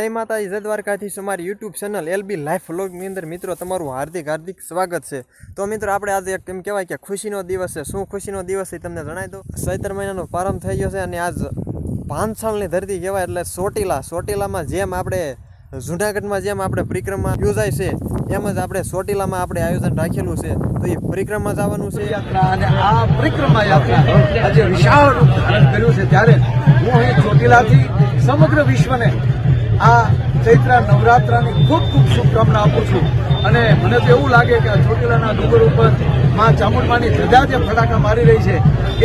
જય માતાજી જય દ્વારકાધીશ અમારી યુટ્યુબ ચેનલ એલબી લાઈફ વ્લોગની અંદર મિત્રો તમારું હાર્દિક સ્વાગત છે। તો મિત્રો આપણે આજે એક એમ કહેવાય કે ખુશીનો દિવસ છે। શું ખુશીનો દિવસ છે તમને જણાવી દો। ચૈત્ર મહિનાનો પ્રારંભ થઈ ગયો છે અને આજ પાંચસાલની ધરતી કહેવાય એટલે ચોટીલામાં જેમ આપણે જૂનાગઢમાં જેમ આપણે પરિક્રમા યોજાય છે એમ જ આપણે ચોટીલામાં આપણે આયોજન રાખેલું છે। તો એ પરિક્રમા જવાનું છે અને આ પરિક્રમા યાત્રા આજે વિશાળ રૂપ ધારણ કર્યું છે ત્યારે હું અહીં ચોટીલાથી સમગ્ર વિશ્વને આ ચૈત્ર નવરાત્રાની ખૂબ શુભકામના આપું છું। અને મને તો એવું લાગે કે આ ચોટીલાના ડુંગર ઉપર માં ચામુંડમાની ધજા જે ફટાકા મારી રહી છે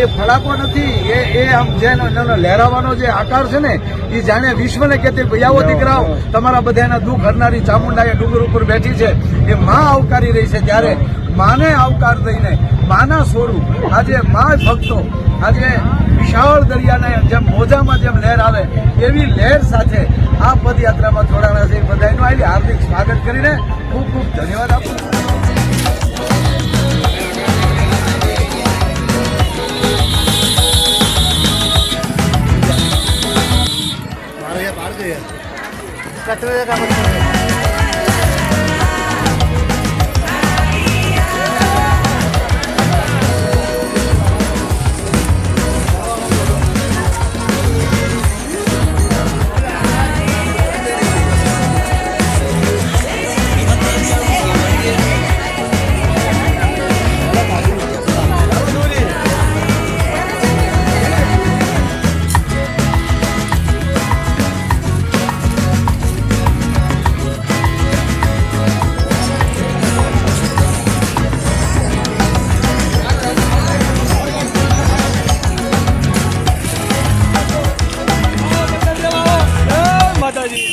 એ ફટાકો નથી, એ આમ જેનો લહેરાવાનો જે આકાર છે ને એ જાણે વિશ્વને કહેતી ભૈયાઓ દીકરાઓ તમારા બધાના દુઃખ હરનારી ચામુંડા એ ડુંગર ઉપર બેઠી છે, એ માં આવકારી રહી છે। ત્યારે માને આવકાર દઈને માના સ્વરૂપ આજે માં ભક્તો આજે વિશાળ દરિયાના જેમ મોજામાં જેમ લહેર આવે એવી લહેર સાથે આ પદયાત્રામાં જોડાણા છે। બધાનું આવી હાર્દિક સ્વાગત કરીને ખૂબ ધન્યવાદ આપું છું।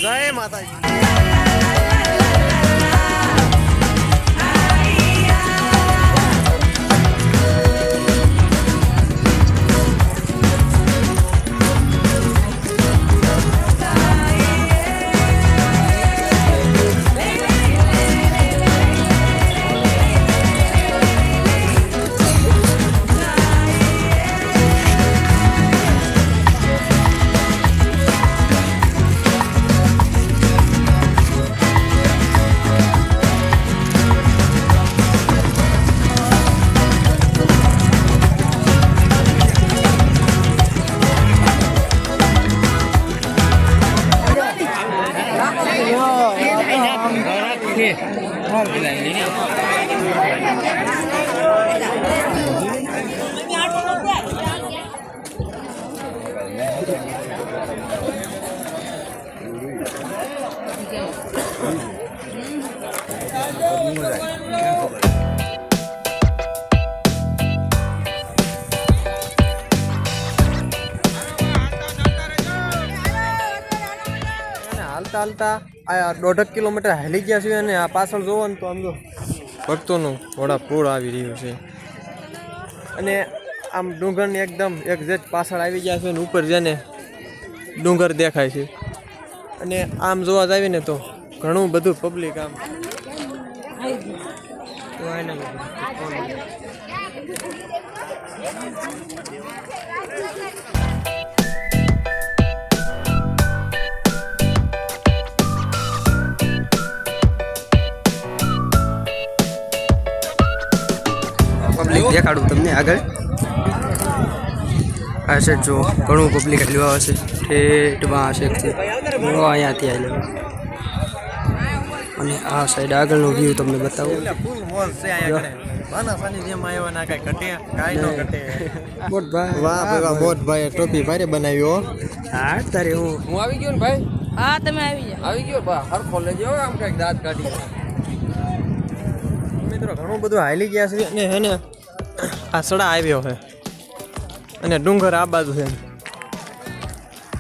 જય માતાજી। હાલતા આ 1.5 કિલોમીટર હાલી ગયા છે અને આ પાછળ જોવો ને તો આમ જો ભક્તોનું ઘોડા પૂર આવી રહ્યું છે અને આમ ડુંગરની એકદમ એક્ઝેક્ટ પાછળ આવી ગયા છે અને ઉપર જઈને ડુંગર દેખાય છે અને આમ જોવા જાવી ને તો ઘણું બધું પબ્લિક આમ પબ્લિક દેખાડું તમને આગળ આ સાઈડ જો ઘણું પબ્લિક આવેલું આવે છે ઠેઠમાં આ સાઈડથી અહીંયાથી આવેલું અને આ સાઈડ આગળનો વ્યૂ તમને બતાવું। મોટભાઈ ટોપી ભારે બનાવ્યો। હા તારે હું આવી ગયો ને ભાઈ। હા તમે આવી ગયો બા હરખો લેજો આમ કઈક દાંત કાઢી। મિત્રો ઘણું બધું હાલી ગયા છે અને હે ને આ સડા આવ્યો છે અને ડુંગર આ બાજુ છે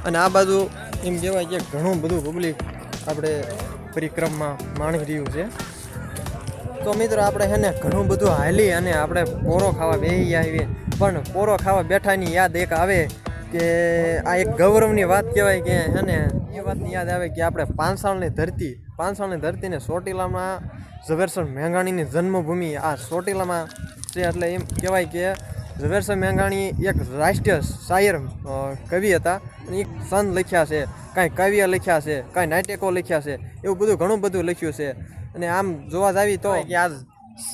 અને આ બાજુ એમ કહેવાય કે ઘણું બધું પબ્લિક આપણે પરિક્રમમાં માણી રહ્યું છે। તો મિત્રો આપણે હે ને ઘણું બધું હાલી અને આપણે પોરો ખાવા બેસી આવીએ, પણ પોરો ખાવા બેઠાની યાદ એક આવે કે આ એક ગૌરવની વાત કહેવાય કે હે ને એ વાતની યાદ આવે કે આપણે પાંચસાલની ધરતીને ચોટીલામાં ઝવેરચંદ મેઘાણીની જન્મભૂમિ આ ચોટીલામાં છે। એટલે એમ કહેવાય કે ઝવેરચંદ મેઘાણી એક રાષ્ટ્રીય શાયર કવિ હતા અને એક સંત લખ્યા છે, કાંઈ કાવ્ય લખ્યા છે, કાંઈ નાટકો લખ્યા છે, એવું બધું ઘણું બધું લખ્યું છે. અને આમ જોવા જાવી તો કે આજ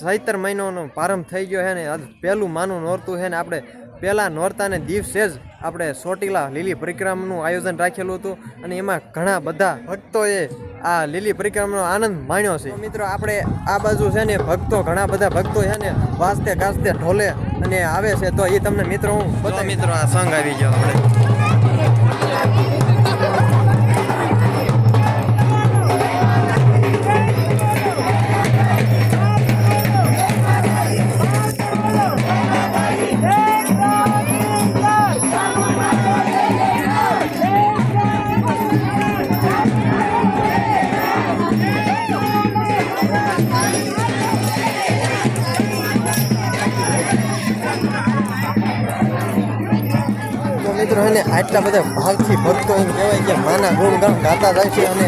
ચૈત્ર મહિનાનો પ્રારંભ થઈ ગયો છે ને આજ પહેલું માનું નોરતું છે ને આપણે પહેલાં નોરતાને દિવસે જ આપણે ચોટીલા લીલી પરિક્રમાનું આયોજન રાખેલું હતું અને એમાં ઘણા બધા ભક્તોએ આ લીલી પરિક્રમાનો આનંદ માણ્યો છે. મિત્રો આપણે આ બાજુ છે ને ભક્તો ઘણા બધા ભક્તો છે ને વાજતે ગાજતે ઢોલે અને આવે છે તો એ તમને મિત્રો હું બધા મિત્રો આ સંગ આવી ગયો આપણે. મિત્રો એને આટલા બધા ભાવથી ભક્તો એમ કહેવાય કે માના ગુણગાન ગાતા જાય છે અને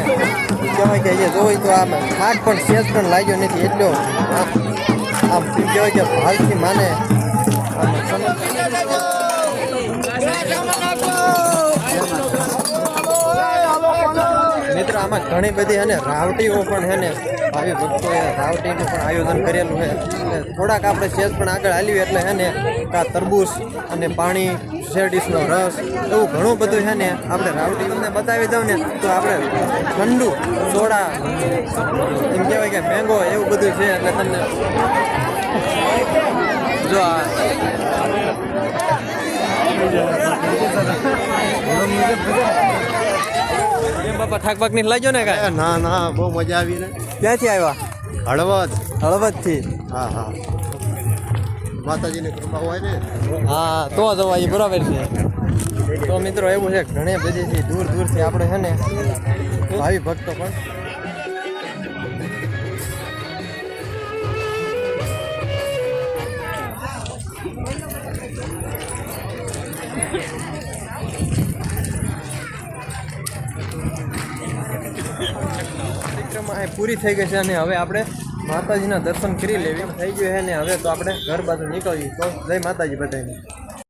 કહેવાય કે જે જોઈ તો આમ થાક પણ સેજ પણ લાગ્યો નથી એટલો આમ કહેવાય કે ભાવથી માને મિત્રો આમાં ઘણી બધી અને રાવટીઓ પણ છે ને ભાવિ ભક્તોએ રાવટીનું પણ આયોજન કરેલું છે એટલે થોડાક આપણે સેજ પણ આગળ હાલ્યું એટલે છે ને કા તરબૂચ અને પાણી શેરડીસનો રસ એવું ઘણું બધું છે ને આપણે રાવટી તમને બતાવી દઉં ને તો આપણે ઠંડુ સોડા એમ કહેવાય કે મેંગો એવું બધું છે એટલે તમને જો આ બાપા થાક બાક નહીં લાગ્યો ને કાંઈ? ના ના બહુ મજા આવી ને. ક્યાંથી આવ્યા? હળવદથી. હા હા માતાજીની કૃપા હોય ને. હા તો જવા એ બરાબર છે. તો મિત્રો એવું છે ઘણી બધીથી દૂર દૂરથી આપણે છે ને ભાવિ ભક્તો પણ પરિક્રમા પૂરી થઈ ગઈ છે અને હવે આપણે માતાજીના દર્શન કરી લેવી થઈ ગયું છે ને હવે તો આપણે ઘર બાજુ નીકળીએ. તો જય માતાજી બધાને.